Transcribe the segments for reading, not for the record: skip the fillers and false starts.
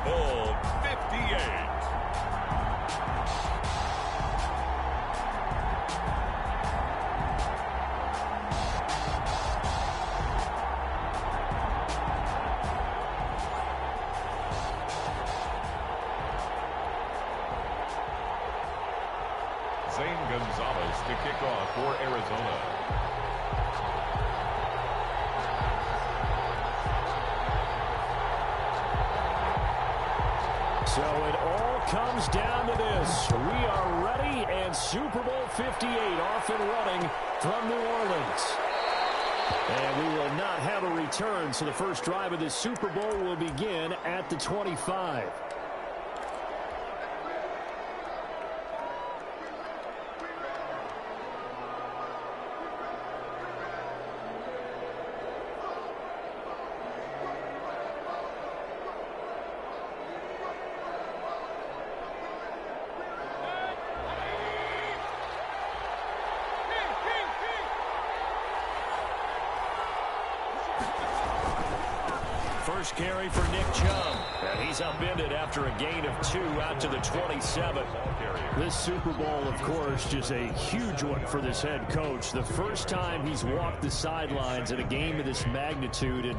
Bowl 58. Zane Gonzalez to kick off for Arizona. So it all comes down to this. We are ready, and Super Bowl 58 off and running from New Orleans. And we will not have a return, so the first drive of this Super Bowl will begin at the 25. First carry for Nick Chubb. And he's upended after a gain of 2 out to the 27. This Super Bowl, of course, just a huge one for this head coach. The first time he's walked the sidelines in a game of this magnitude. And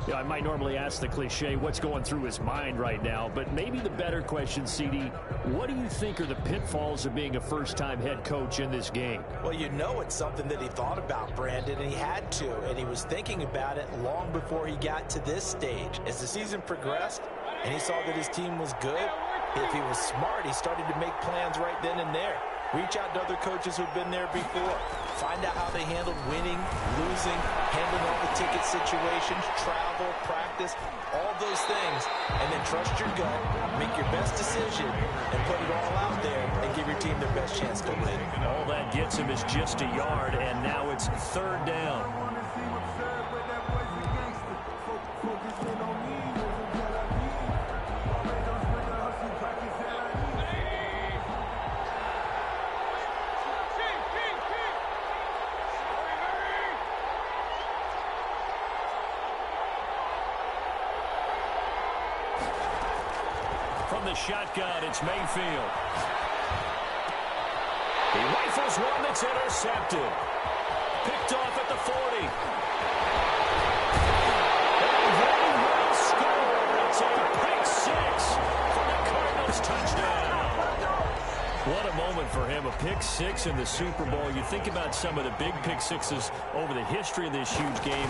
you know, I might normally ask the cliche, what's going through his mind right now? But maybe the better question, CD, what do you think are the pitfalls of being a first-time head coach in this game? Well, you know it's something that he thought about, Brandon, and he had to. And he was thinking about it long before he got to this stage. As the season progressed and he saw that his team was good, if he was smart, he started to make plans right then and there. Reach out to other coaches who've been there before. Find out how they handled winning, losing, handling all the ticket situations, travel, practice, all those things. And then trust your gut, make your best decision, and put it all out there and give your team their best chance to win. All that gets him is just a yard, and now it's third down. From the shotgun, it's Mayfield. He rifles one that's intercepted. Picked off at the 40. And they will score. It's a pick six for the Cardinals touchdown. What a moment for him, a pick six in the Super Bowl. You think about some of the big pick sixes over the history of this huge game.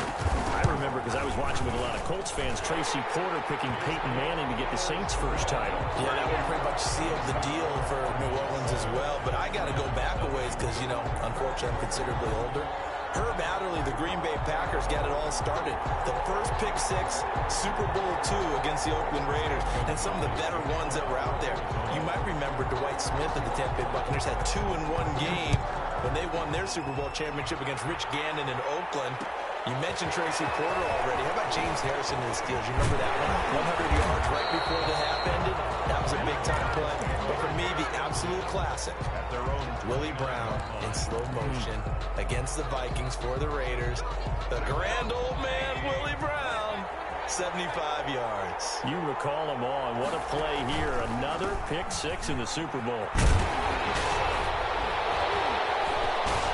I remember, because I was watching with a lot of Colts fans, Tracy Porter picking Peyton Manning to get the Saints' first title. Yeah, that one pretty much sealed the deal for New Orleans as well. But I got to go back a ways because, you know, unfortunately I'm considerably older. Herb Adderley, the Green Bay Packers, got it all started. The first pick six, Super Bowl II against the Oakland Raiders, and some of the better ones that were out there. You might remember Dwight Smith of the Tampa Bay Buccaneers had 2 in one game when they won their Super Bowl championship against Rich Gannon in Oakland. You mentioned Tracy Porter already. How about James Harrison in the Steelers? You remember that one? 100 yards right before the half ended. That was a big-time play. But for me, the absolute classic, at their own, Willie Brown in slow motion against the Vikings for the Raiders. The grand old man, Willie Brown, 75 yards. You recall them all, and what a play here. Another pick six in the Super Bowl.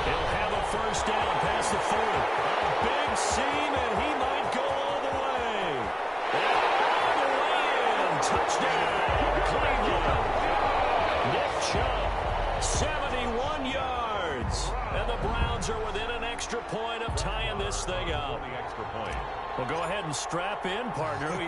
He'll have a first down past the 40. A big seam, and he might go all the way. And all the way in. Touchdown, Cleveland. Nick Chubb, 71 yards. And the Browns are within an extra point of tying this thing up. Extra point. Well, go ahead and strap in, partner. We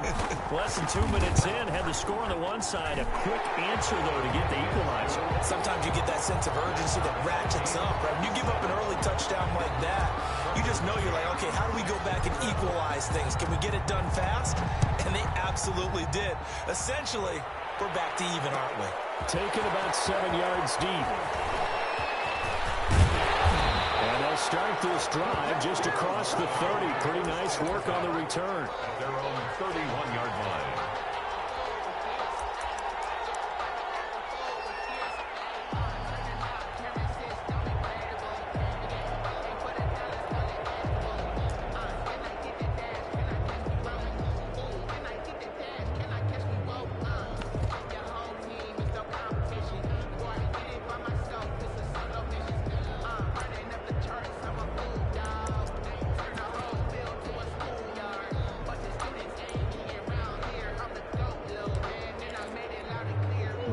less than 2 minutes in, had the score on the one side. A quick answer, though, to get the equalizer. Sometimes you get that sense of urgency that ratchets up, right? When you give up an early touchdown like that, you just know you're like, okay, how do we go back and equalize things? Can we get it done fast? And they absolutely did. Essentially, we're back to even, aren't we? Taken about 7 yards deep. And they'll start this drive just across the 30. Pretty nice work on the return. At their own 31-yard line.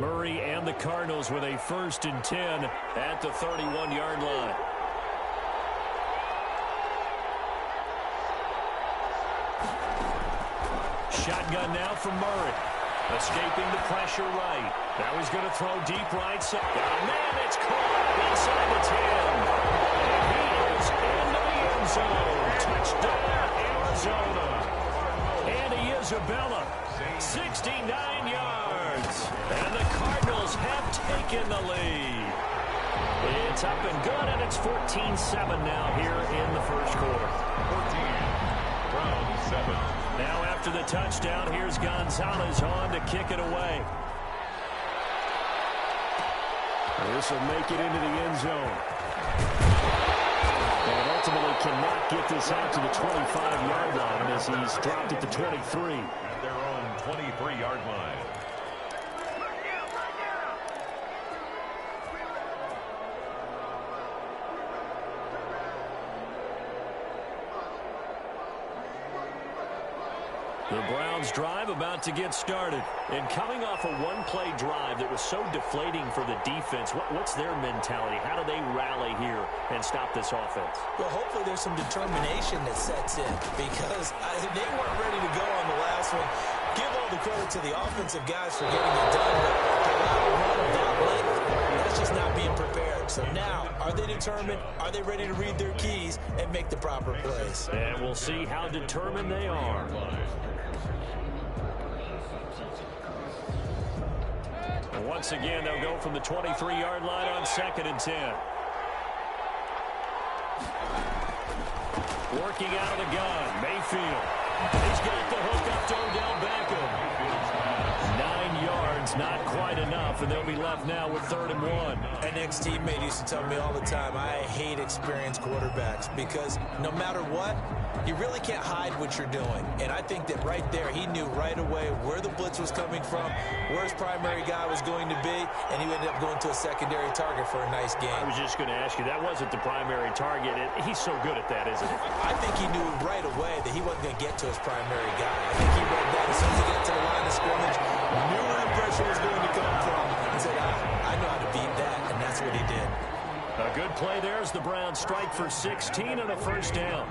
Murray and the Cardinals with a 1st and 10 at the 31-yard line. Shotgun now for Murray. Escaping the pressure right. Now he's going to throw deep right side. Got a man. It's caught inside the 10. And he is into the end zone. Touchdown, Arizona. Andy Isabella, 69 yards. And the Cardinals have taken the lead. It's up and good, and it's 14-7 now here in the first quarter. 14, 7. Now after the touchdown, here's Gonzalez on to kick it away. This will make it into the end zone. And ultimately cannot get this out to the 25-yard line as he's dropped at the 23. At their own 23-yard line. The Browns drive about to get started. And coming off a one-play drive that was so deflating for the defense, what's their mentality? How do they rally here and stop this offense? Well, hopefully there's some determination that sets in because they weren't ready to go on the last one. Give all the credit to the offensive guys for getting it done. But to run that length, that's just not being prepared. So now, are they determined? Are they ready to read their keys and make the proper plays? And we'll see how determined they are. Once again, they'll go from the 23-yard line on 2nd and 10. Working out of the gun, Mayfield. He's got the hook up to Odell Beckham. 9 yards, not quite enough, and they'll be left now with 3rd and 1. An ex-teammate used to tell me all the time, I hate experienced quarterbacks because no matter what, you really can't hide what you're doing. And I think that right there, he knew right away where the blitz was coming from, where his primary guy was going to be, and he ended up going to a secondary target for a nice game. I was just going to ask you, that wasn't the primary target. He's so good at that, isn't he? I think he knew right away that he wasn't going to get to his primary guy. I think he read that as soon as he got to the line of scrimmage, knew where the pressure was going to come from, and said, I know how to beat that, and that's what he did. A good play there as the Browns strike for 16 and a 1st down.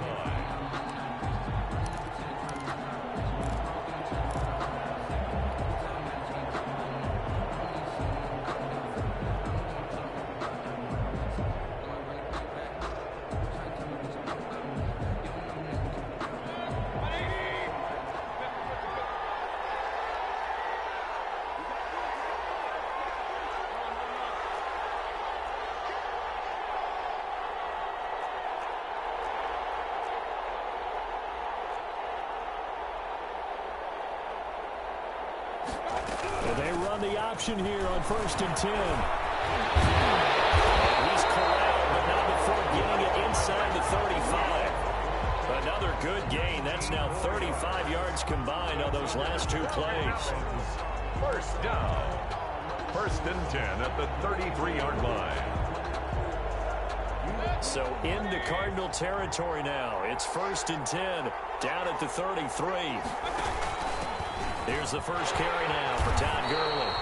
They run the option here on 1st and 10. He's corralled, but not before getting it inside the 35. Another good gain. That's now 35 yards combined on those last 2 plays. 1st down. 1st and 10 at the 33-yard line. So into Cardinal territory now. It's 1st and 10 down at the 33. Here's the first carry now for Todd Gurley.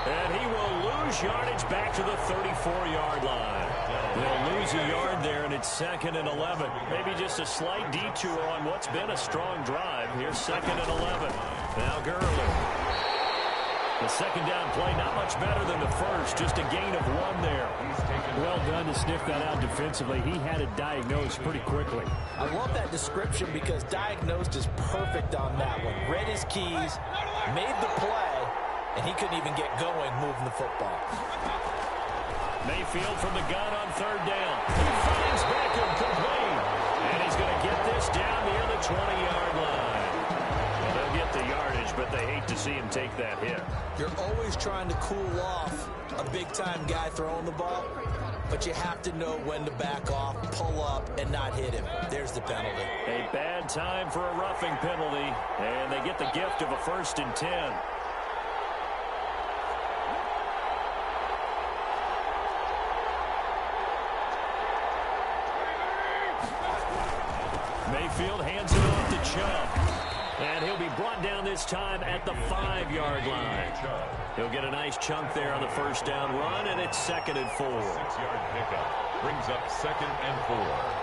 And he will lose yardage back to the 34-yard line. They'll lose a yard there, and it's 2nd and 11. Maybe just a slight detour on what's been a strong drive. Here's 2nd and 11. Now Gurley. The 2nd down play, not much better than the first. Just a gain of 1 there. Well done to sniff that out defensively. He had it diagnosed pretty quickly. I love that description because diagnosed is perfect on that one. Read his keys, made the play, and he couldn't even get going moving the football. Mayfield from the gun on 3rd down. He finds Beckham complete. And he's going to get this down near the 20-yard line. Well, they'll get the yardage, but they hate to see him take that hit. You're always trying to cool off a big-time guy throwing the ball, but you have to know when to back off, pull up, and not hit him. There's the penalty. A bad time for a roughing penalty, and they get the gift of a 1st and 10. Mayfield hands it off to Chubb. And he'll be brought down this time at the 5-yard line. He'll get a nice chunk there on the first down run, and it's 2nd and 4. 6-yard pickup brings up 2nd and 4.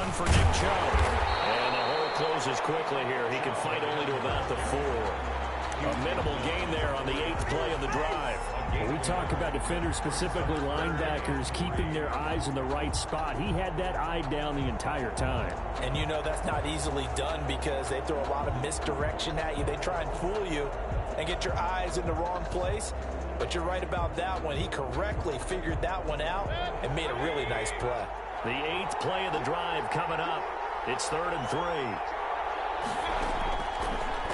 For Nick Chubb. And the hole closes quickly here. He can fight only to about the 4. A minimal gain there on the 8th play of the drive. When we talk about defenders, specifically linebackers, keeping their eyes in the right spot. He had that eye down the entire time. And you know that's not easily done because they throw a lot of misdirection at you. They try and fool you and get your eyes in the wrong place. But you're right about that one. He correctly figured that one out and made a really nice play. The 8th play of the drive coming up. It's 3rd and 3.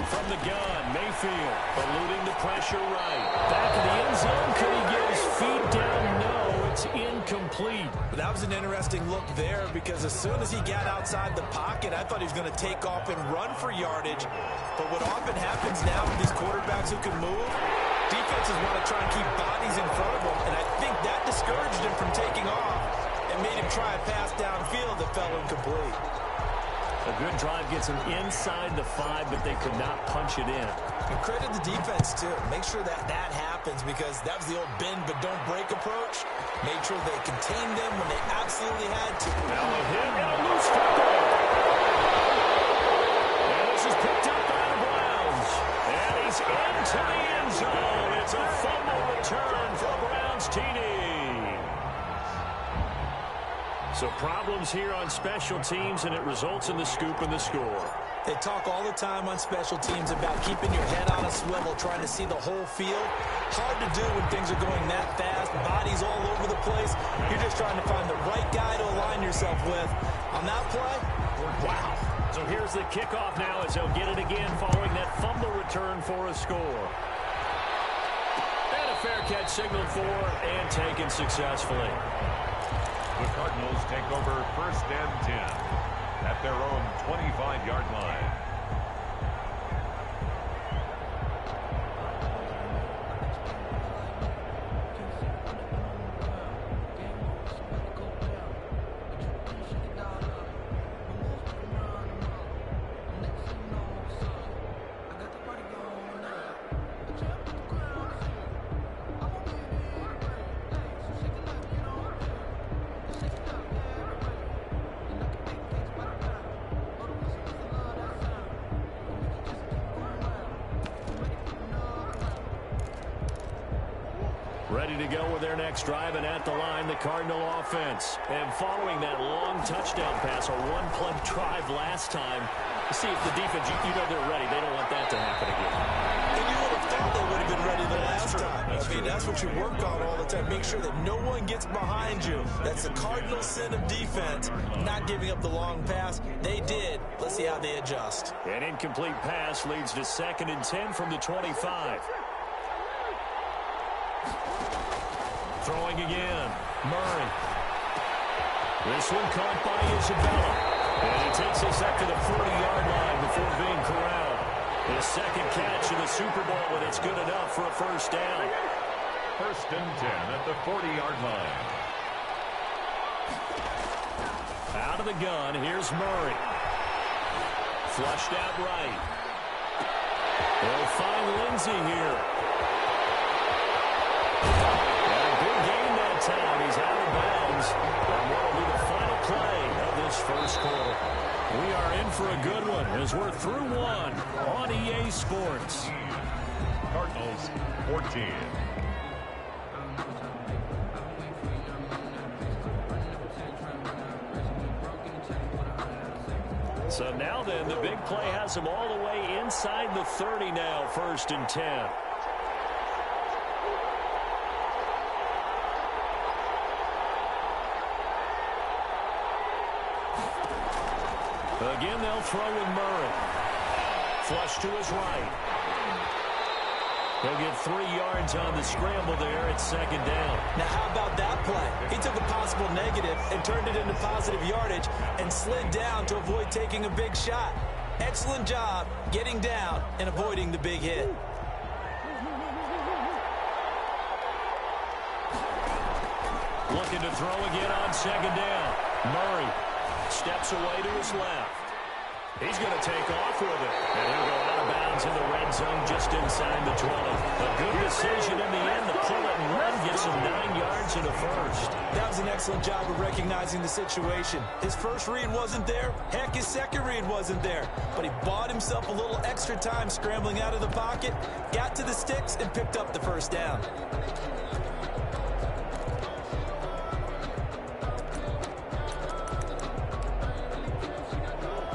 From the gun, Mayfield eluding the pressure right. Back in the end zone. Could he get his feet down? No, it's incomplete. That was an interesting look there because as soon as he got outside the pocket, I thought he was going to take off and run for yardage. But what often happens now with these quarterbacks who can move, defenses want to try and keep bodies in front of them, and I think that discouraged him from taking off and made him try a pass downfield that fell incomplete. A good drive gets him inside the 5, but they could not punch it in. And credit the defense, too. Make sure that that happens because that was the old bend but don't break approach. Made sure they contained them when they absolutely had to. Now a hit and a loose tackle. And this is picked up by the Browns. And he's into the end zone. It's a fumble return for Browns TD. So problems here on special teams, and it results in the scoop and the score. They talk all the time on special teams about keeping your head on a swivel, trying to see the whole field. Hard to do when things are going that fast, bodies all over the place. You're just trying to find the right guy to align yourself with. On that play, wow. So here's the kickoff now as they'll get it again following that fumble return for a score. And a fair catch signaled for and taken successfully. The Cardinals take over 1st and 10 at their own 25-yard line. Ready to go with their next drive, and at the line, the Cardinal offense. And following that long touchdown pass, a one-play drive last time, see if the defense, you know they're ready. They don't want that to happen again. And you would have thought they would have been ready the last time. I mean, that's what you work on all the time. Make sure that no one gets behind you. That's the Cardinal sin of defense, not giving up the long pass. They did. Let's see how they adjust. An incomplete pass leads to 2nd and 10 from the 25. Throwing again. Murray. This one caught by Isabella. And he takes us up to the 40-yard line before being corralled. His 2nd catch in the Super Bowl, and it's good enough for a first down. 1st and 10 at the 40-yard line. Out of the gun, here's Murray. Flushed out right. They'll find Lindsey here. Time. He's out of bounds. And what will be the final play of this first quarter? We are in for a good one as we're through one on EA Sports. Cardinals 14. So now then, the big play has him all the way inside the 30 now, 1st and 10. Again, they'll throw with Murray. Flush to his right. He'll get 3 yards on the scramble there at 2nd down. Now, how about that play? He took a possible negative and turned it into positive yardage and slid down to avoid taking a big shot. Excellent job getting down and avoiding the big hit. Looking to throw again on second down. Murray steps away to his left. He's going to take off with it. And he'll go out of bounds in the red zone just inside the 20. A good decision in the end to pull it and run, gets him 9 yards and a first. That was an excellent job of recognizing the situation. His first read wasn't there. Heck, his second read wasn't there. But he bought himself a little extra time scrambling out of the pocket, got to the sticks, and picked up the first down.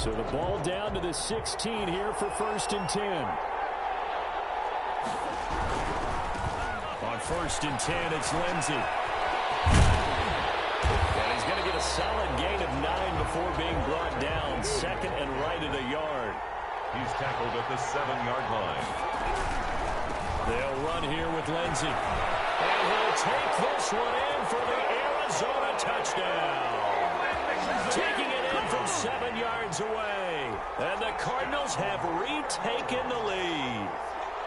So the ball down to the 16 here for 1st and 10. On 1st and 10, it's Lindsey. And he's going to get a solid gain of 9 before being brought down. Second and right at a yard. He's tackled at the 7-yard line. They'll run here with Lindsey. And he'll take this one in for the Arizona touchdown. Taking it in from 7 yards away. And the Cardinals have retaken the lead.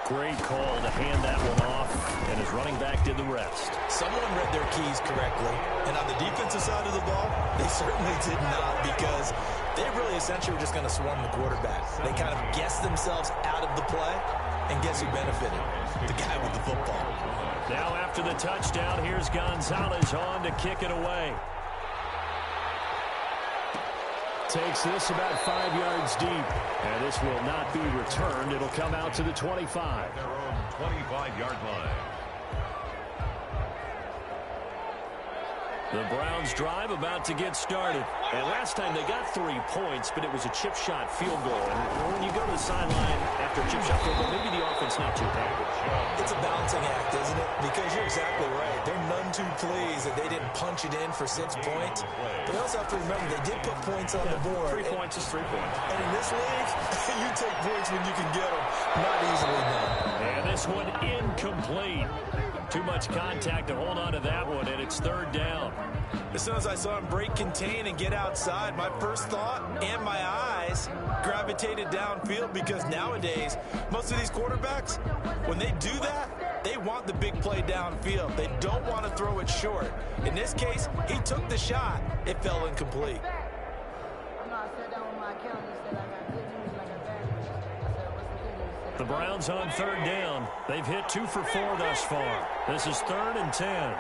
Great call to hand that one off, and his running back did the rest. Someone read their keys correctly, and on the defensive side of the ball, they certainly did not, because they really essentially were just going to swarm the quarterback. They kind of guessed themselves out of the play, and guess who benefited? The guy with the football. Now after the touchdown, here's Gonzalez on to kick it away. Takes this about 5 yards deep. And this will not be returned. It'll come out to the 25. Their own 25-yard line. The Browns drive about to get started. And last time they got 3 points, but it was a chip shot field goal. And when you go to the sideline after a chip shot field goal, maybe the offense not too happy. It's a balancing act, isn't it? Because you're exactly right. They're none too pleased that they didn't punch it in for 6 points. But you also have to remember they did put points on the board. 3 points is 3 points. And in this league, you take points when you can get them. Not easily done. And this one incomplete. Too much contact to hold on to that one, and it's 3rd down. As soon as I saw him break contain and get outside, my first thought and my eyes gravitated downfield, because nowadays, most of these quarterbacks, when they do that, they want the big play downfield. They don't want to throw it short. In this case, he took the shot. It fell incomplete. The Browns on 3rd down. They've hit 2 for 4 thus far. This is 3rd and 10.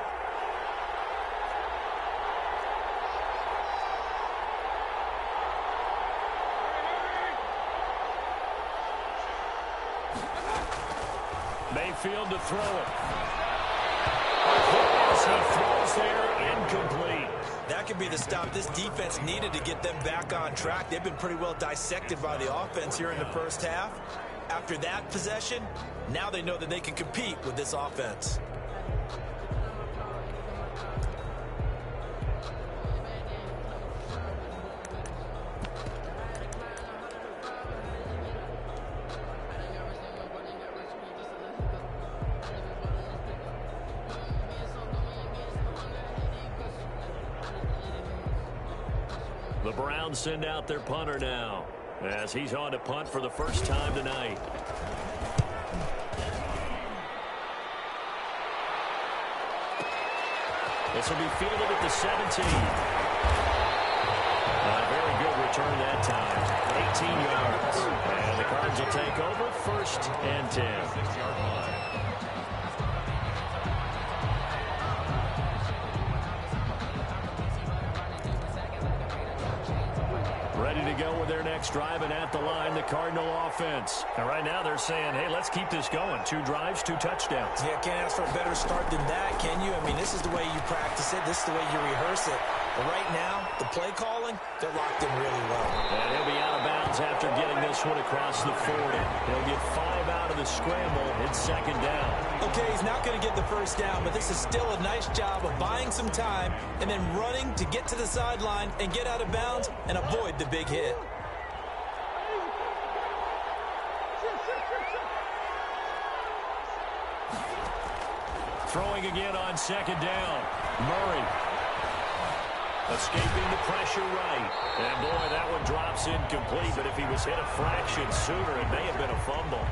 Mayfield to throw it. As he throws there, incomplete. That could be the stop this defense needed to get them back on track. They've been pretty well dissected by the offense here in the first half. After that possession, now they know that they can compete with this offense. The Browns send out their punter now, as he's on to punt for the first time tonight. This will be fielded at the 17. A very good return that time. 18 yards. And the Cards will take over 1st and 10. 6-yard line. Ready to go with their next drive, and at the line, the Cardinal offense. And right now they're saying, hey, let's keep this going. 2 drives, 2 touchdowns. Yeah, can't ask for a better start than that, can you? I mean, this is the way you practice it. This is the way you rehearse it. But right now, the play calling, they're locked in really well. And he'll be out of bounds after getting this one across the 40. He'll get 5 out of the scramble. It's 2nd down. Okay, he's not going to get the first down, but this is still a nice job of buying some time and then running to get to the sideline and get out of bounds and avoid the big hit. Throwing again on 2nd down. Murray. Escaping the pressure right. And, boy, that one drops incomplete. But if he was hit a fraction sooner, it may have been a fumble.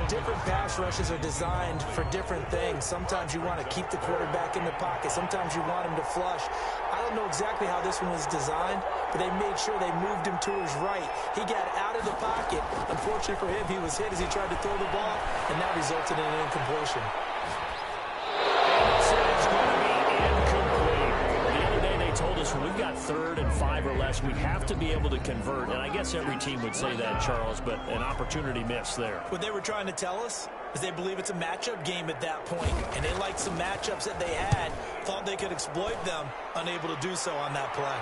Different pass rushes are designed for different things. Sometimes you want to keep the quarterback in the pocket. Sometimes you want him to flush. I don't know exactly how this one was designed, but they made sure they moved him to his right. He got out of the pocket. Unfortunately for him, he was hit as he tried to throw the ball, and that resulted in an incompletion. When we've got 3rd and 5 or less, we have to be able to convert. And I guess every team would say that, Charles, but an opportunity missed there. What they were trying to tell us is they believe it's a matchup game at that point, and they liked some matchups that they had, thought they could exploit them, unable to do so on that play.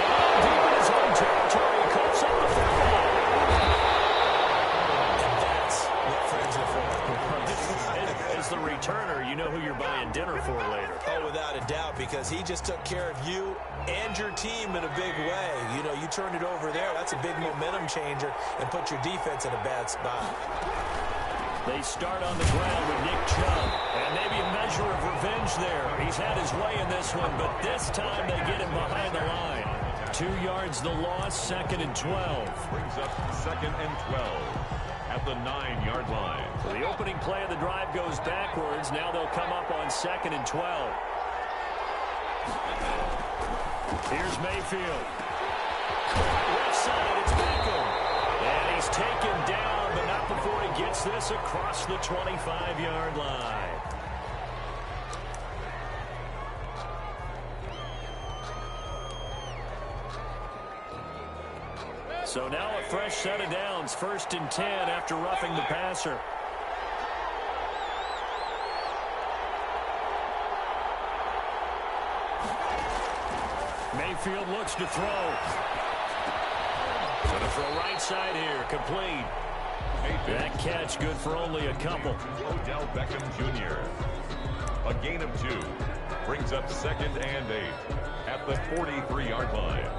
And deep in his own territory, coughs up the football. And that's what friends are for. As the returner, you know who you're buying dinner for later. Oh, without a doubt, because he just took care of you and your team in a big way. You know, you turned it over there. That's a big momentum changer and put your defense in a bad spot. They start on the ground with Nick Chubb. And maybe a measure of revenge there. He's had his way in this one, but this time they get him behind the line. 2 yards the loss, 2nd and 12. Brings up 2nd and 12. At the 9-yard line. So the opening play of the drive goes backwards. Now they'll come up on 2nd and 12. Here's Mayfield. Left side, it's Beckham. And he's taken down, but not before he gets this across the 25-yard line. So now a fresh set of downs, 1st and 10 after roughing the passer. Mayfield looks to throw. Going to throw right side here, complete. That catch good for only a couple. Odell Beckham Jr. A gain of 2. Brings up 2nd and 8 at the 43-yard line.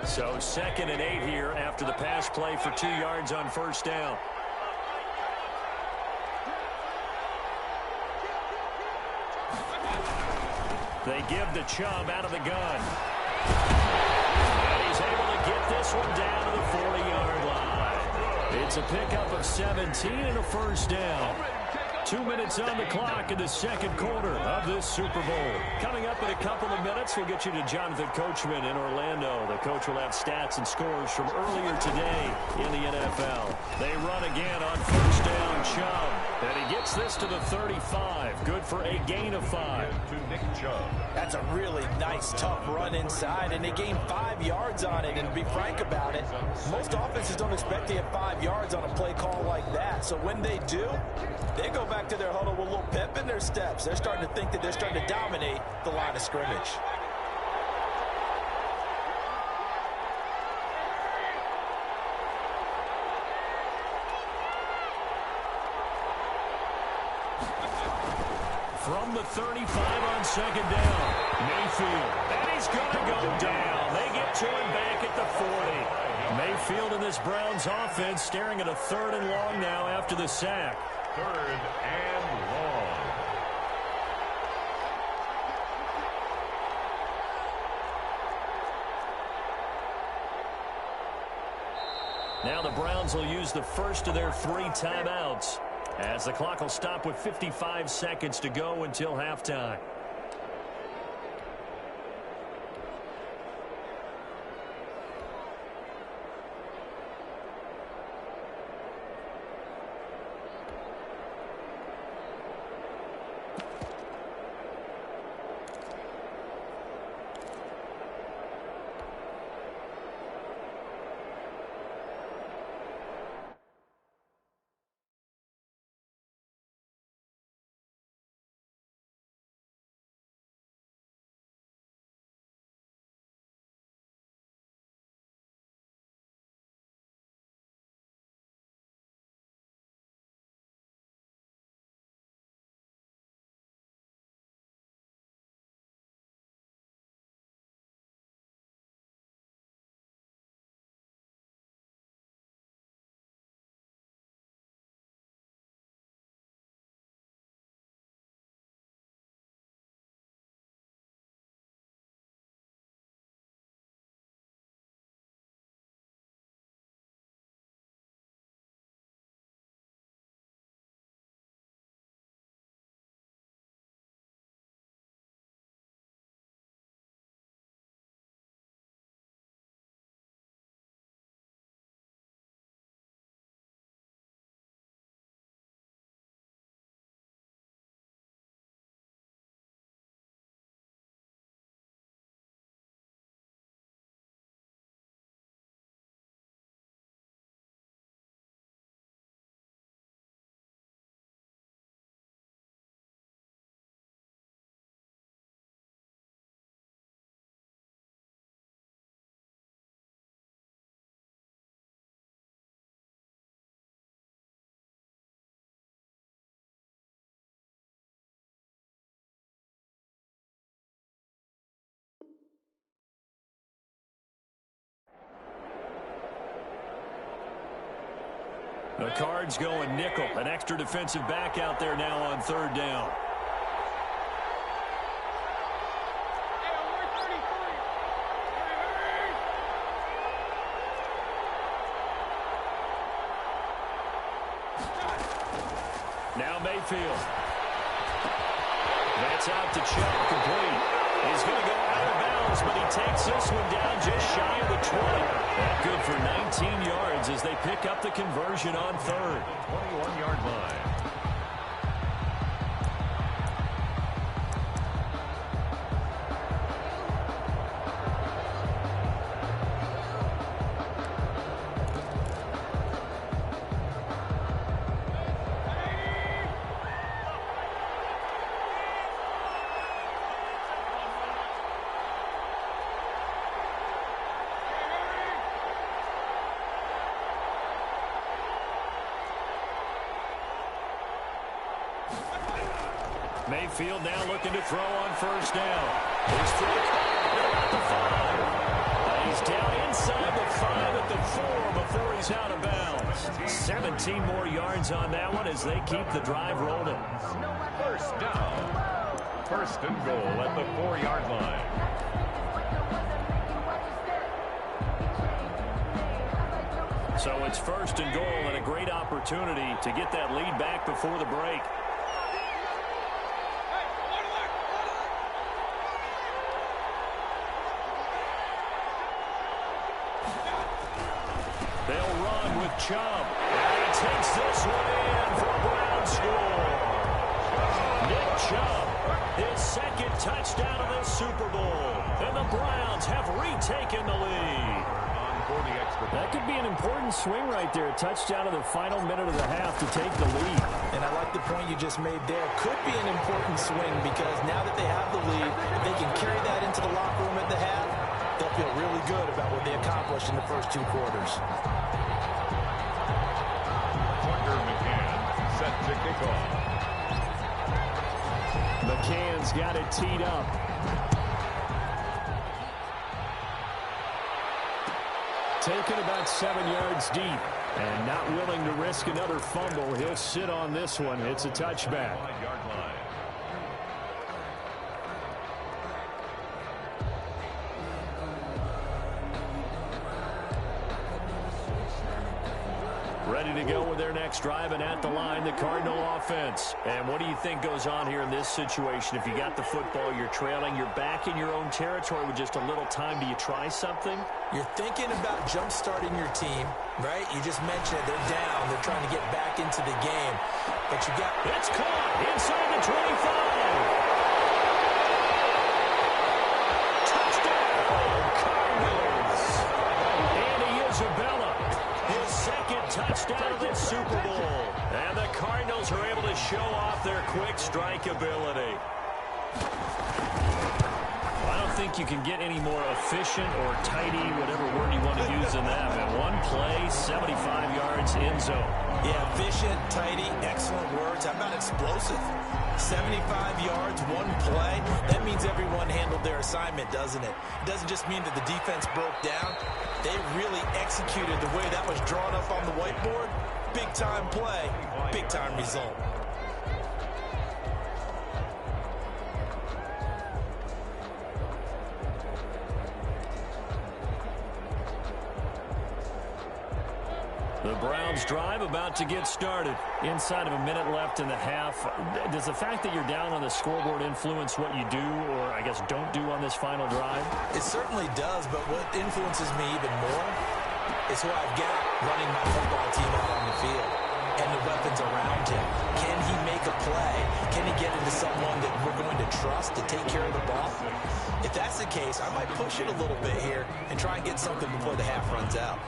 So 2nd and 8 here after the pass play for 2 yards on 1st down. They give the Chubb out of the gun. And he's able to get this one down to the 40-yard line. It's a pickup of 17 and a 1st down. 2 minutes on the clock in the 2nd quarter of this Super Bowl. Coming up in a couple of minutes, we'll get you to Jonathan Coachman in Orlando. The coach will have stats and scores from earlier today in the NFL. They run again on 1st down, Chubb. And he gets this to the 35. Good for a gain of 5. To Nick Chubb. That's a really nice, tough run inside, and they gained 5 yards on it. And to be frank about it, most offenses don't expect to have 5 yards on a play call like that. So when they do, they go back to their huddle with a little pep in their steps. They're starting to think that they're starting to dominate the line of scrimmage. From the 35 on 2nd down, Mayfield. And he's going to go down. They get to him back at the 40. Mayfield in this Browns offense staring at a 3rd and long now after the sack. 3rd and long. Now the Browns will use the first of their 3 timeouts, as the clock will stop with 55 seconds to go until halftime. The Cards going nickel. An extra defensive back out there now on third down. Now Mayfield. That's out to Chubb, complete. He's going to go out of bounds, but he takes this one down just shy of the 20. That good for 19 yards as they pick up the conversion on third. 21-yard line. Mayfield now looking to throw on first down. He's through at the 5. He's down inside the 5 at the 4 before he's out of bounds. 17 more yards on that one as they keep the drive rolling. First down. First and goal at the 4-yard line. So it's first and goal and a great opportunity to get that lead back before the break. They'll run with Chubb. And he takes this one in for a Brown score. Nick Chubb, his second touchdown of the Super Bowl. And the Browns have retaken the lead. That could be an important swing right there. A touchdown in the final minute of the half to take the lead. And I like the point you just made there. Could be an important swing because now that they have the lead, if they can carry that into the locker room at the half, they'll feel really good about what they accomplished in the first 2 quarters. Set to kick off. McCann's got it teed up. Taken about 7 yards deep. And not willing to risk another fumble. He'll sit on this one. It's a touchback. 5-yard line. Ready to go with their next drive, and at the line, the Cardinal offense. And what do you think goes on here in this situation? If you got the football, you're trailing, you're back in your own territory with just a little time. Do you try something? You're thinking about jump-starting your team, right? You just mentioned it. They're down. They're trying to get back into the game. But you got... It's caught inside the 25. Touchdown of the Super Bowl. And the Cardinals are able to show off their quick strike ability. I don't think you can get any more efficient or tidy, whatever word you want to use in that. And one play, 75 yards in zone. Yeah, efficient, tidy, excellent words. How about explosive? 75 yards, one play. That means everyone handled their assignment, doesn't it? It doesn't just mean that the defense broke down. They really executed the way that was drawn up on the whiteboard. Big-time play, big-time result. The Browns drive about to get started. Inside of a minute left in the half. Does the fact that you're down on the scoreboard influence what you do or, I guess, don't do on this final drive? It certainly does, but what influences me even more is who I've got running my football team out on the field and the weapons around him. Can he make a play? Can he get into someone that we're going to trust to take care of the ball? If that's the case, I might push it a little bit here and try and get something before the half runs out.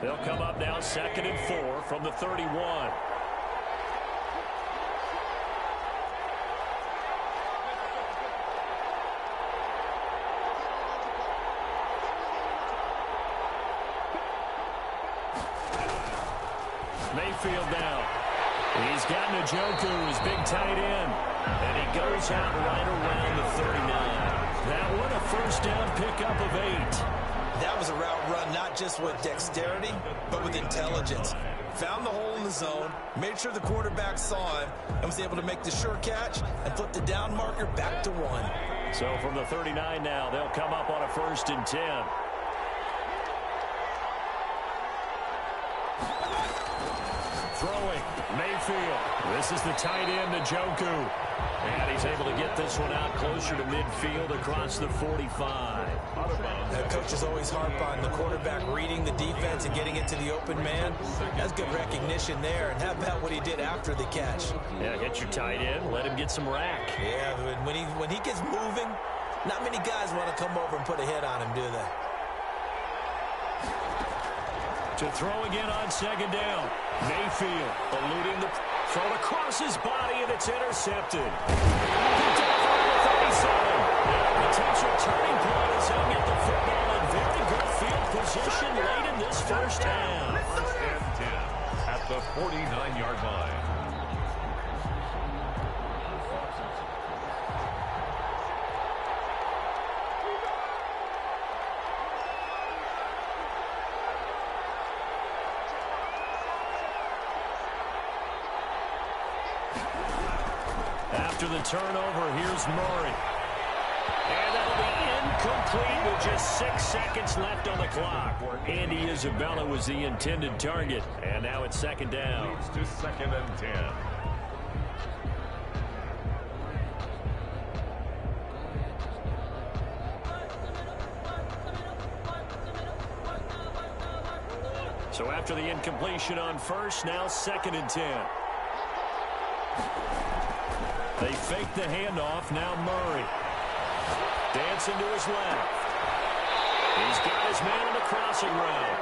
They'll come up now 2nd and 4 from the 31. Mayfield now. He's He's got Njoku, his big tight end. And he goes out right around the 39. That one a first down pickup of 8. That was a route run, not just with dexterity, but with intelligence. Found the hole in the zone, made sure the quarterback saw him, and was able to make the sure catch and flip the down marker back to 1. So from the 39 now, they'll come up on a 1st and 10. Throwing, Mayfield. This is the tight end, Njoku. And he's able to get this one out closer to midfield across the 45. The coaches always harp on the quarterback reading the defense and getting it to the open man. That's good recognition there. And how about what he did after the catch? Yeah, hit your tight end, let him get some rack. Yeah, when he gets moving, not many guys want to come over and put a hit on him, do they? To throw again on 2nd down. Mayfield eluding the throw across his body, and it's intercepted. Picked off on the 37. And a potential turning point as he'll get the football in very good field position late in this first half. 1st and 10 at the 49-yard line. After the turnover, here's Murray. And that'll be incomplete with just 6 seconds left on the clock, where Andy Isabella was the intended target. And now it's 2nd down. Moves to 2nd and 10. So after the incompletion on 1st, now 2nd and 10. They fake the handoff. Now Murray. Dancing to his left. He's got his man on the crossing route.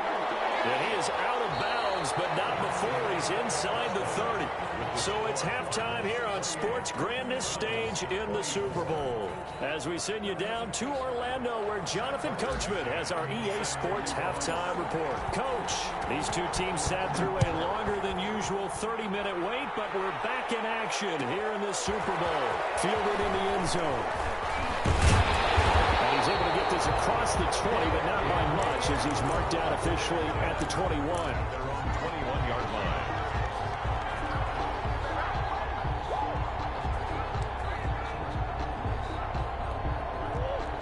And he is out of bounds, but not before he's inside the 30. So it's halftime here on sports' grandest stage in the Super Bowl. As we send you down to Orlando, where Jonathan Coachman has our EA Sports halftime report. Coach, these two teams sat through a longer than usual 30-minute wait, but we're back in action here in the Super Bowl. Fielded in the end zone. And he's able to get this across the 20, but not by much, as he's marked out officially at the 21. Their own 21-yard line.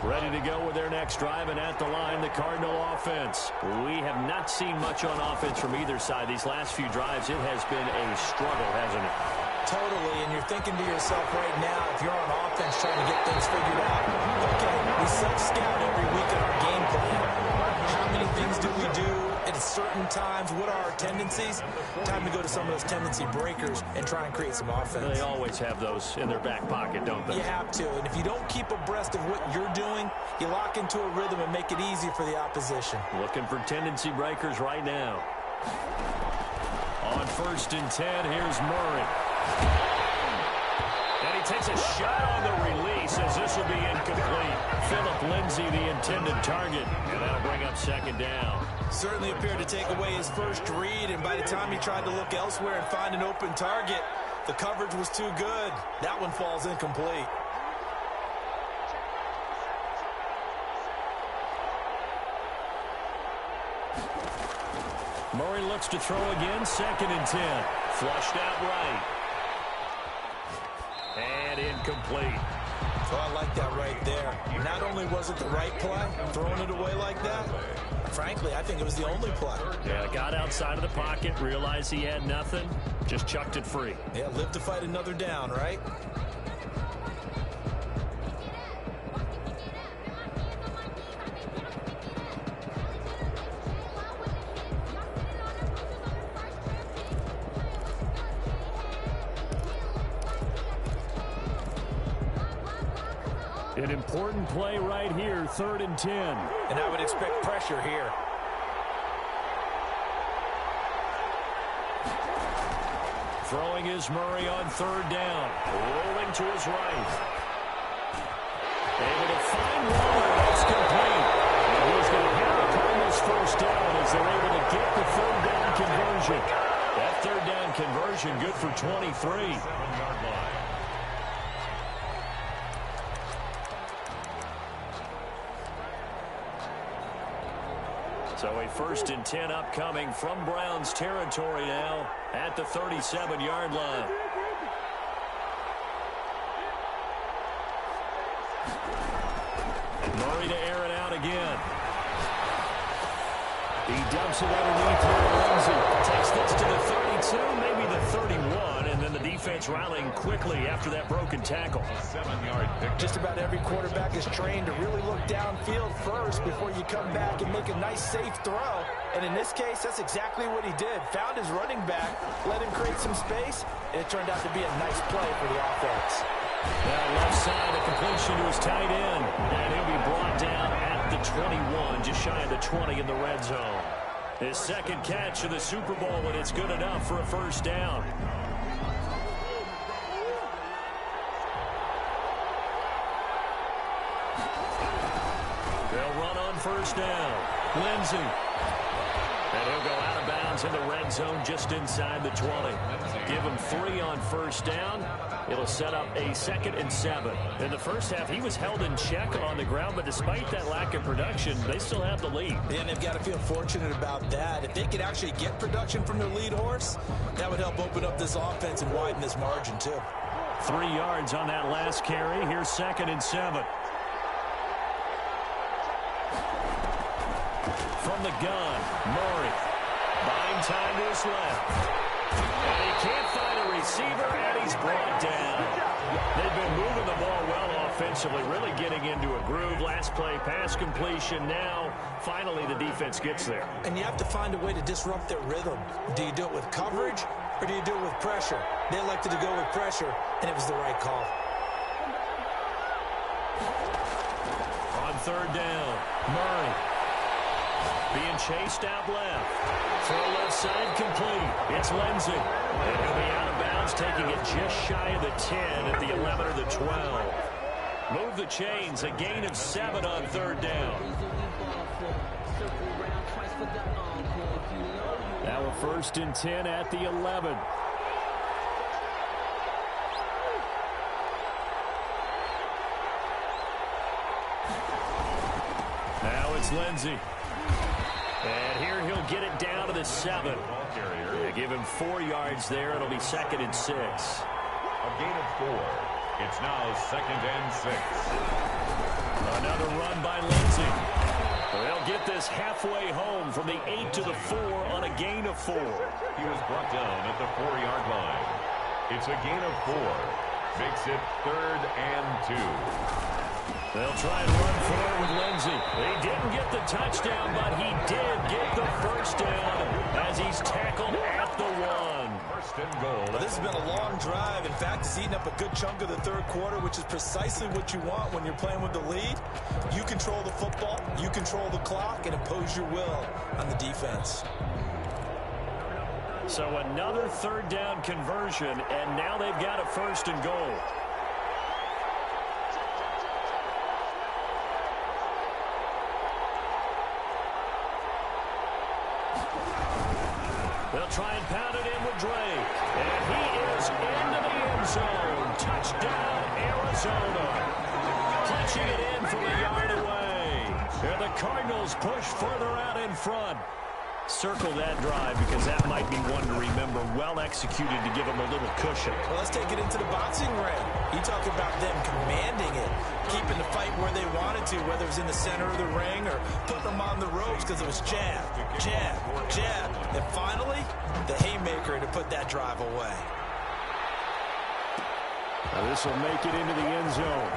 Ready to go with their next drive, and at the line, the Cardinal offense. We have not seen much on offense from either side. These last few drives, it has been a struggle, hasn't it? Totally, and you're thinking to yourself right now, if you're on offense trying to get things figured out, okay, we self-scout every week in our game plan. How many things do we do at certain times? What are our tendencies? Time to go to some of those tendency breakers and try and create some offense. They always have those in their back pocket, don't they? You have to, and if you don't keep abreast of what you're doing, you lock into a rhythm and make it easy for the opposition. Looking for tendency breakers right now. On 1st and 10, here's Murray. And he takes a shot on the release, as this will be incomplete. Phillip Lindsay, the intended target, and that'll bring up 2nd down. Certainly appeared to take away his first read, and by the time he tried to look elsewhere and find an open target, the coverage was too good. That one falls incomplete. Murray looks to throw again, 2nd and 10. Flushed out right. And incomplete. So I like that right there. Not only was it the right play, throwing it away like that, frankly, I think it was the only play. Yeah, got outside of the pocket, realized he had nothing, just chucked it free. Yeah, live to fight another down, right? An important play right here, 3rd and 10. And I would expect pressure here. Throwing is Murray on 3rd down. Rolling to his right. Able to find Waller. That's complete. And he's going to have the Cardinals 1st down as they're able to get the 3rd down conversion. That 3rd down conversion, good for 23. So a 1st and 10 upcoming from Browns territory now at the 37-yard line. Murray to air it out again. He dumps it underneath here. Lindsay takes this to the 32, maybe the 31, and then the defense rallying quickly after that broken tackle. A 7-yard pick. Just about every quarterback is trained to really look downfield first before you come back and make a nice, safe throw. And in this case, that's exactly what he did. Found his running back, let him create some space, and it turned out to be a nice play for the offense. Now left side, a completion to his tight end, and he'll be brought down at the 21, just shy of the 20 in the red zone. His 2nd catch of the Super Bowl, and it's good enough for a 1st down. They'll run on 1st down. Lindsay. And he'll go out of bounds in the red zone just inside the 20. Give him 3 on 1st down. It'll set up a 2nd and 7. In the first half, he was held in check on the ground, but despite that lack of production, they still have the lead. And they've got to feel fortunate about that. If they could actually get production from their lead horse, that would help open up this offense and widen this margin, too. 3 yards on that last carry. Here's 2nd and 7. From the gun, Murray. Buying time to his left. And he can't find a receiver, and he's brought down. They've been moving the ball well offensively, really getting into a groove. Last play, pass completion. Now, finally, the defense gets there. And you have to find a way to disrupt their rhythm. Do you do it with coverage, or do you do it with pressure? They elected to go with pressure, and it was the right call. On 3rd down, Murray. Being chased out left. Throw left side complete. It's Lindsay. And he'll be out of bounds, taking it just shy of the 10 at the 11 or the 12. Move the chains. A gain of 7 on 3rd down. Now a 1st and 10 at the 11. Now it's Lindsay. And here he'll get it down to the 7. They give him 4 yards there. It'll be 2nd and 6. A gain of 4. It's now 2nd and 6. Another run by Lindsay. They'll get this halfway home from the 8 to the 4 on a gain of 4. He was brought down at the 4-yard line. It's a gain of 4. Makes it 3rd and 2. They'll try and run forward with Lindsay. He didn't get the touchdown, but he did get the 1st down as he's tackled at the 1. 1st and goal. Well, this has been a long drive. In fact, it's eaten up a good chunk of the 3rd quarter, which is precisely what you want when you're playing with the lead. You control the football, you control the clock, and impose your will on the defense. So another 3rd down conversion, and now they've got a 1st and goal. They'll try and pound it in with Drake. And he is into the end zone. Touchdown, Arizona. Punching it in from a yard away. And the Cardinals push further out in front. Circle that drive because that might be one to remember. Well executed to give them a little cushion. Well, let's take it into the boxing ring. You talk about them commanding it, keeping the fight where they wanted to, whether it was in the center of the ring or putting them on the ropes because it was jab, jab, jab. And finally, the haymaker to put that drive away. Now this will make it into the end zone.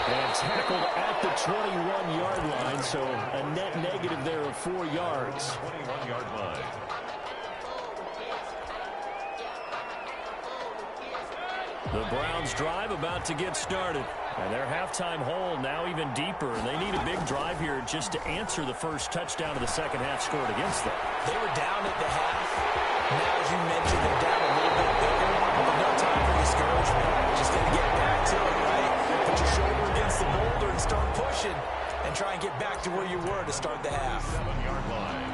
And tackled at the 21-yard line, so a net negative there of 4 yards. 21-yard line. The Browns drive about to get started. And their halftime hole now even deeper. And they need a big drive here just to answer the first touchdown of the second half scored against them. They were down at the half. Now, as you mentioned, they're down a little bit bigger. But no time for discouragement. Just got to get back to it, right? Put your shoulder against the boulder and start pushing. And try and get back to where you were to start the half. 7-yard line.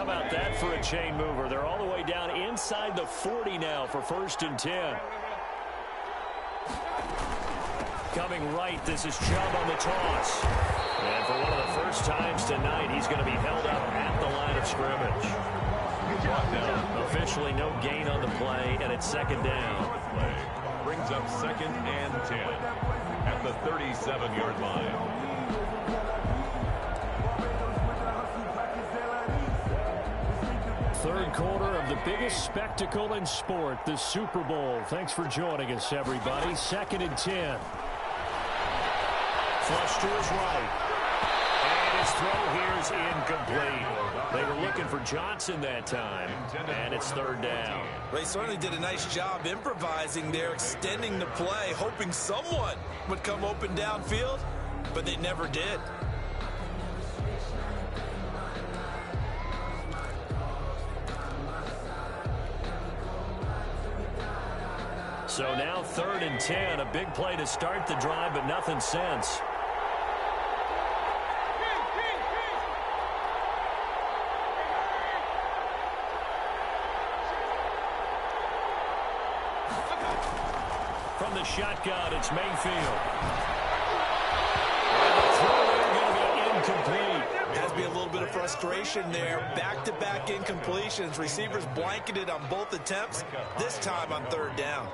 How about that for a chain mover? They're all the way down inside the 40 now for 1st and 10. Coming right, this is Chubb on the toss. And for one of the first times tonight, he's going to be held up at the line of scrimmage. Officially no gain on the play, and it's 2nd down. Play brings up 2nd and 10 at the 37-yard line. Third quarter of the biggest spectacle in sport, the Super Bowl. Thanks for joining us, everybody. 2nd and 10. Flush to his right. And his throw here is incomplete. They were looking for Johnson that time, and it's 3rd down. They certainly did a nice job improvising there, extending the play, hoping someone would come open downfield, but they never did. So now 3rd and 10, a big play to start the drive, but nothing since. From the shotgun, it's Mayfield. And the throw there going to be incomplete. Has to be a little bit of frustration there. Back-to-back incompletions. Receivers blanketed on both attempts, this time on 3rd down.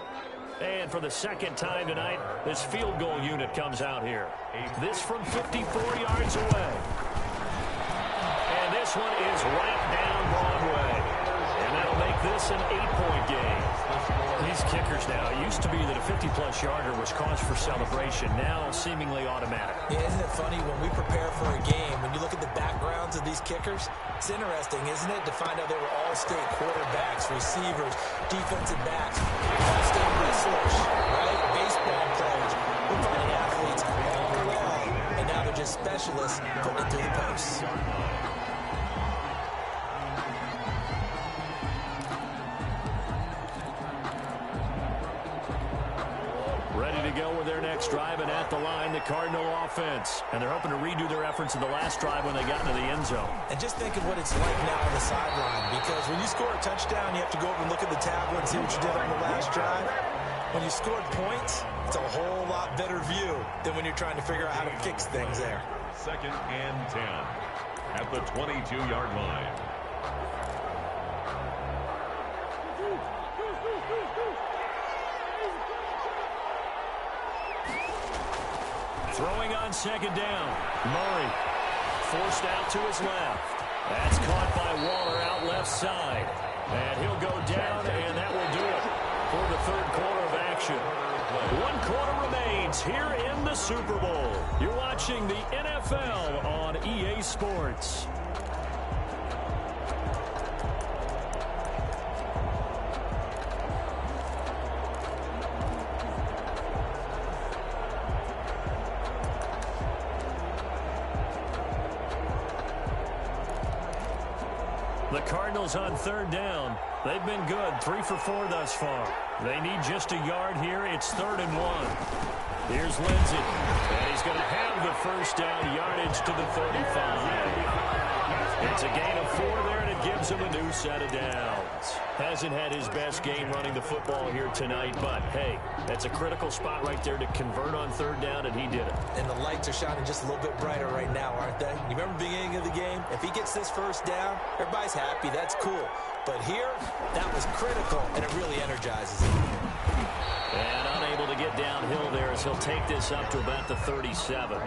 And for the 2nd time tonight, this field goal unit comes out here. This from 54 yards away. And this one is right down Broadway. And that'll make this an 8-point game. These kickers now, it used to be that a 50-plus yarder was cause for celebration. Now seemingly automatic. Yeah, isn't it funny when we prepare for a game, when you look at the backgrounds of these kickers, it's interesting, isn't it, to find out they were all-state quarterbacks, receivers, defensive backs, all-state wrestlers, right? Baseball players. We're finding athletes all the way, and now they're just specialists putting it through the posts. Ready to go with their next drive, and at the line, the Cardinal offense. And they're hoping to redo their efforts in the last drive when they got into the end zone. And just think of what it's like now on the sideline, because when you score a touchdown, you have to go over and look at the tablet and see what you did on the last drive. When you scored points, it's a whole lot better view than when you're trying to figure out how to fix things there. 2nd and 10 at the 22-yard line. Throwing on 2nd down. Murray forced out to his left. That's caught by Waller out left side. And he'll go down, and that will do it for the 3rd quarter of action. 1 quarter remains here in the Super Bowl. You're watching the NFL on EA Sports. The Cardinals on 3rd down. They've been good, 3 for 4 thus far. They need just a yard here. It's 3rd and 1. Here's Lindsey, and he's going to have the 1st down, yardage to the 35. It's a gain of 4 there, and it gives him a new set of downs. Hasn't had his best game running the football here tonight, but hey, that's a critical spot right there to convert on 3rd down, and he did it. And the lights are shining just a little bit brighter right now, aren't they? You remember the beginning of the game? If he gets this 1st down, everybody's happy. That's cool. But here, that was critical, and it really energizes him. And unable to get downhill there as he'll take this up to about the 37.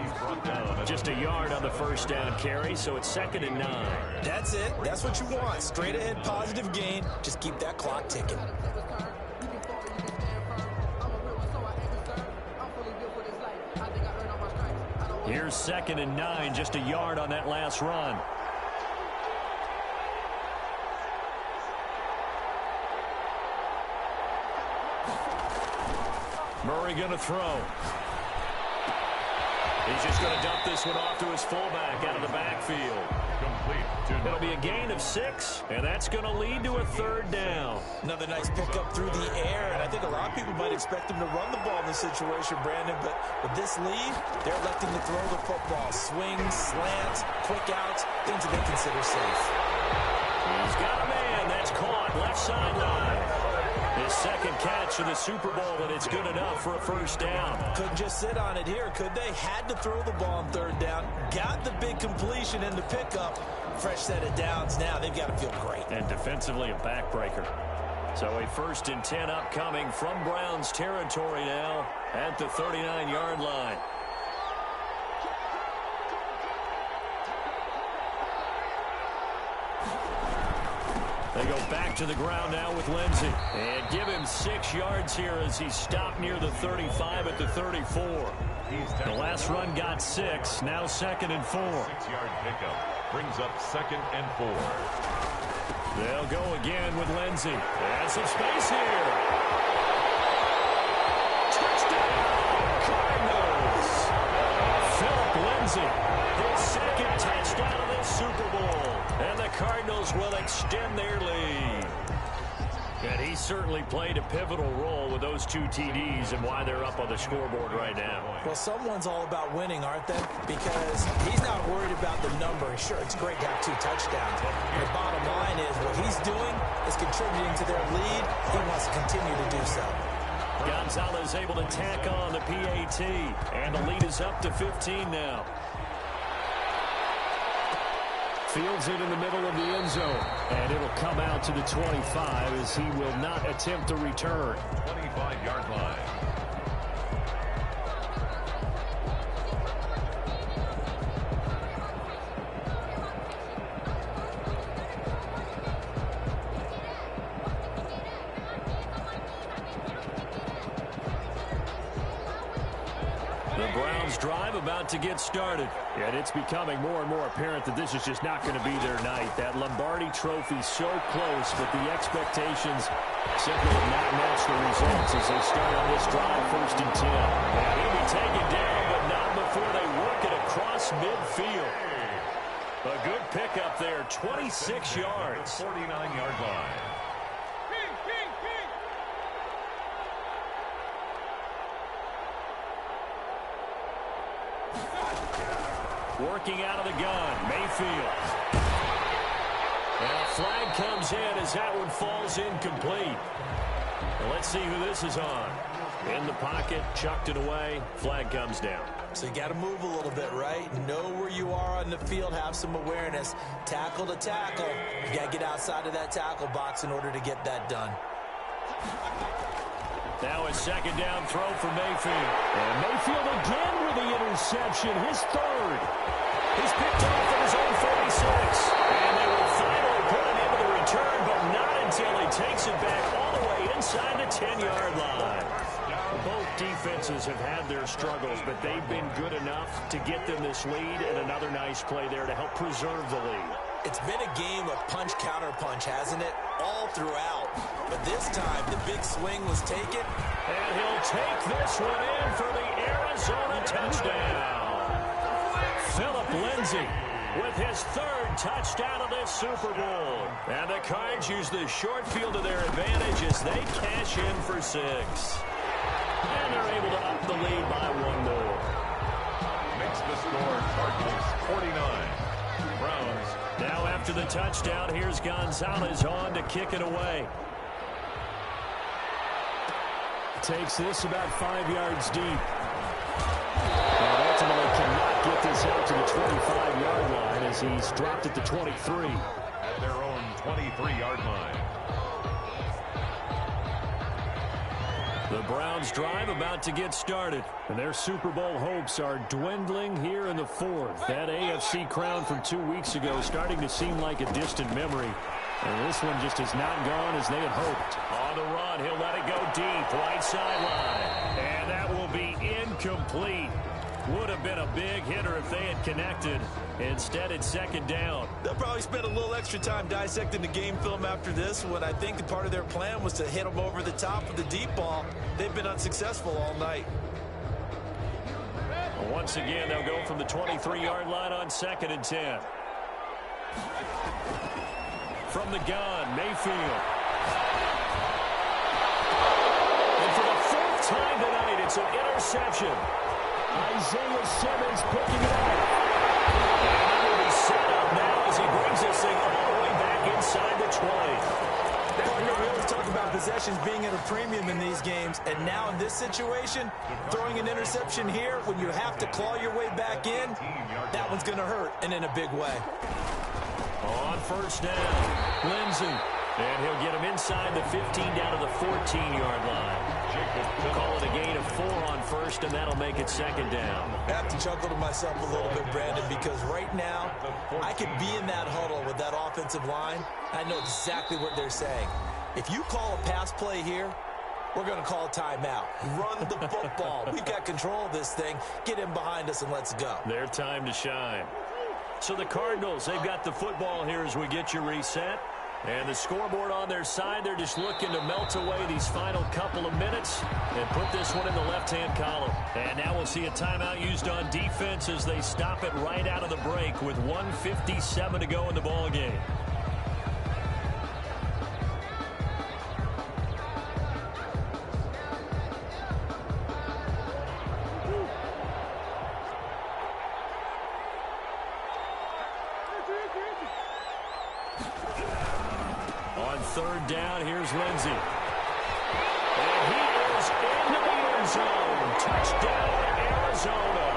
Just a yard on the 1st down carry, so it's 2nd and 9. That's it. That's what you want. Straight ahead, positive gain. Just keep that clock ticking. Here's 2nd and 9, just a yard on that last run. Murray going to throw. He's just going to dump this one off to his fullback out of the backfield. It'll be a gain of 6, and that's going to lead to a 3rd down. Another nice pickup through the air, and I think a lot of people might expect him to run the ball in this situation, Brandon, but with this lead, they're electing to throw the football. Swings, slants, quick outs, things that they consider safe. He's got a man. That's caught left sideline. His second catch of the Super Bowl, and it's good enough for a first down. Couldn't just sit on it here, could they? Had to throw the ball on third down. Got the big completion in the pickup. Fresh set of downs now. They've got to feel great. And defensively, a backbreaker. So a 1st and 10 upcoming from Browns territory now at the 39-yard line. They go back to the ground now with Lindsey. And give him 6 yards here as he stopped near the 35 at the 34. The last run got 6. Now 2nd and 4. 6-yard pickup brings up 2nd and 4. They'll go again with Lindsey. Has some space here. Touchdown, Cardinals. Philip Lindsey, his 2nd touchdown of this Super Bowl. And the Cardinals will extend their lead. And he certainly played a pivotal role with those 2 TDs and why they're up on the scoreboard right now. Well, someone's all about winning, aren't they? Because he's not worried about the number. Sure, it's great to have 2 touchdowns. The bottom line is what he's doing is contributing to their lead. He wants to continue to do so. Gonzalez able to tack on the PAT. And the lead is up to 15 now. Fields it in the middle of the end zone. And it'll come out to the 25 as he will not attempt to return. 25-yard line. The Browns drive about to get started. And it's becoming more and more apparent that this is just not going to be their night. That Lombardi trophy so close, but the expectations simply have not matched the results as they start on this drive 1st and 10. And he'll be taken down, but not before they work it across midfield. A good pickup there, 26 yards. 49-yard line. Working out of the gun, Mayfield. And a flag comes in as that one falls incomplete. Well, let's see who this is on. In the pocket, chucked it away, flag comes down. So you got to move a little bit, right? Know where you are on the field, have some awareness. Tackle to tackle. You got to get outside of that tackle box in order to get that done. Now a 2nd down throw for Mayfield. And Mayfield again with the interception, his 3rd. He's picked off at his own 46. And they will finally put an end to the return, but not until he takes it back all the way inside the 10-yard line. Both defenses have had their struggles, but they've been good enough to get them this lead, and another nice play there to help preserve the lead. It's been a game of punch-counter-punch, hasn't it? All throughout. But this time, the big swing was taken. And he'll take this one in for the Arizona touchdown. Philip Lindsey with his 3rd touchdown of this Super Bowl. And the Cards use the short field to their advantage as they cash in for 6. And they're able to up the lead by 1 more. Makes the score Cardinals 49. Browns. Now after the touchdown, here's Gonzalez on to kick it away. Takes this about 5 yards deep. And ultimately cannot get this out to the 25-yard line as he's dropped at the 23. At their own 23-yard line. The Browns drive about to get started, and their Super Bowl hopes are dwindling here in the 4th. That AFC crown from 2 weeks ago starting to seem like a distant memory, and this one just has not gone as they had hoped. On the run, he'll let it go deep, right sideline, and that will be incomplete. Would have been a big hitter if they had connected. Instead, it's 2nd down. They'll probably spend a little extra time dissecting the game film after this when I think part of their plan was to hit them over the top of the deep ball. They've been unsuccessful all night. Once again, they'll go from the 23-yard line on 2nd and 10. From the gun, Mayfield. And for the 4th time tonight, it's an interception. Isaiah Simmons picking it up. And that will be set up now as he brings this thing all the way back inside the 20. Partner, we always talk about possessions being at a premium in these games, and now in this situation, throwing an interception here when you have to claw your way back in, that one's going to hurt, and in a big way. On first down, Lindsey. And he'll get him inside the 15 down to the 14-yard line. We'll call it a gain of 4 on first, and that'll make it second down. I have to chuckle to myself a little bit, Brandon, because right now, I could be in that huddle with that offensive line. I know exactly what they're saying. If you call a pass play here, we're going to call a timeout. Run the football. We've got control of this thing. Get in behind us and let's go. Their time to shine. So the Cardinals, they've got the football here as we get you reset. And the scoreboard on their side, they're just looking to melt away these final couple of minutes and put this one in the left-hand column. And now we'll see a timeout used on defense as they stop it right out of the break with 1:57 to go in the ballgame. Third down, here's Lindsey. And he is into the end zone. Touchdown, Arizona.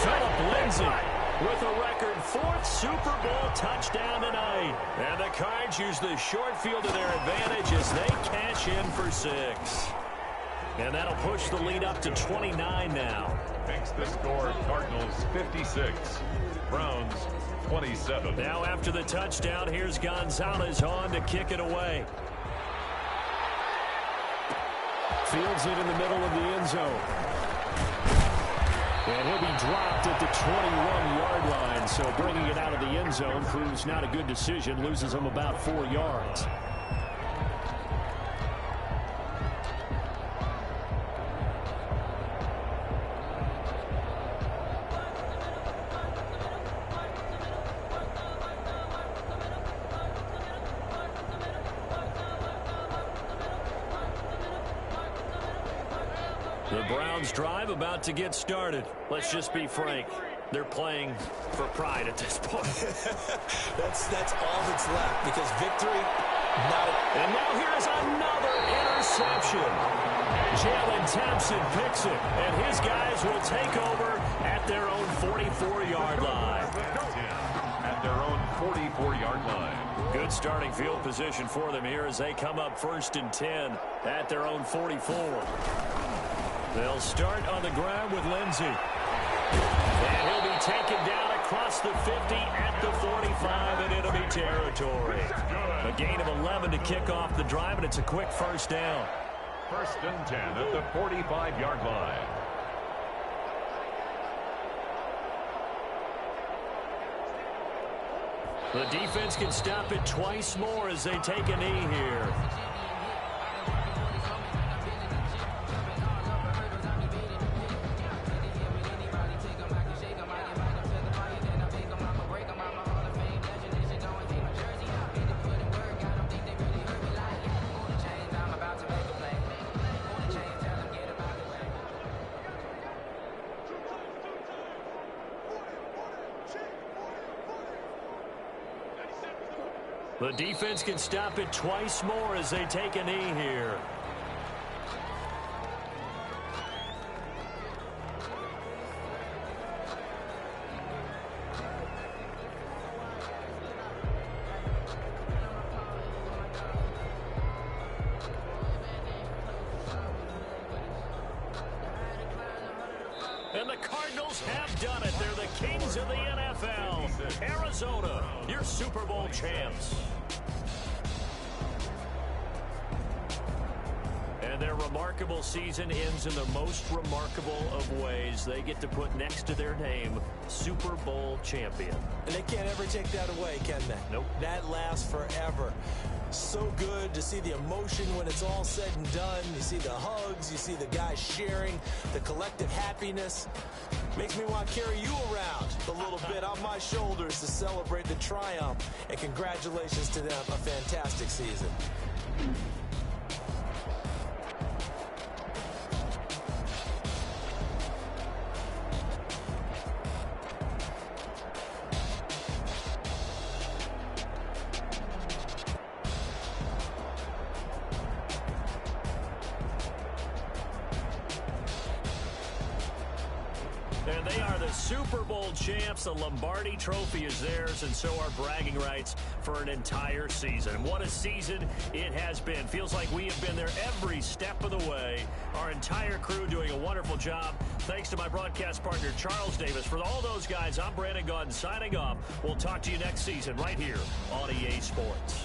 Philip Lindsey with a record 4th Super Bowl touchdown tonight. And the Cards use the short field to their advantage as they cash in for 6. And that'll push the lead up to 29 now. Makes the score Cardinals 56. Browns 27. Now after the touchdown, here's Gonzalez on to kick it away. Fields it in the middle of the end zone. And he'll be dropped at the 21-yard line. So bringing it out of the end zone proves not a good decision. Loses him about 4 yards. The Browns drive about to get started. Let's just be frank. They're playing for pride at this point. That's all that's left because victory, not a... And now here's another interception. Jalen Thompson picks it, and his guys will take over at their own 44-yard line. At their own 44-yard line. Good starting field position for them here as they come up 1st and 10 at their own 44. They'll start on the ground with Lindsey. And he'll be taken down across the 50 at the 45 in enemy territory. A gain of 11 to kick off the drive, and it's a quick first down. 1st and 10 at the 45-yard line. The defense can stop it twice more as they take a knee here. The defense can stop it twice more as they take a knee here. And the Cardinals have done it. They're the kings of the NFL. Arizona, your Super Bowl champs. And their remarkable season ends in the most remarkable of ways. They get to put next to their name, Super Bowl champion. And they can't ever take that away, can they? Nope. That lasts forever. So good to see the emotion when it's all said and done. You see the hugs, you see the guys sharing, the collective happiness. Makes me want to carry you around a little bit on my shoulders to celebrate the triumph. And congratulations to them, a fantastic season. And they are the Super Bowl champs. The Lombardi Trophy is theirs, and so are bragging rights for an entire season. What a season it has been. Feels like we have been there every step of the way. Our entire crew doing a wonderful job. Thanks to my broadcast partner, Charles Davis. For all those guys, I'm Brandon Gaudin signing off. We'll talk to you next season right here on EA Sports.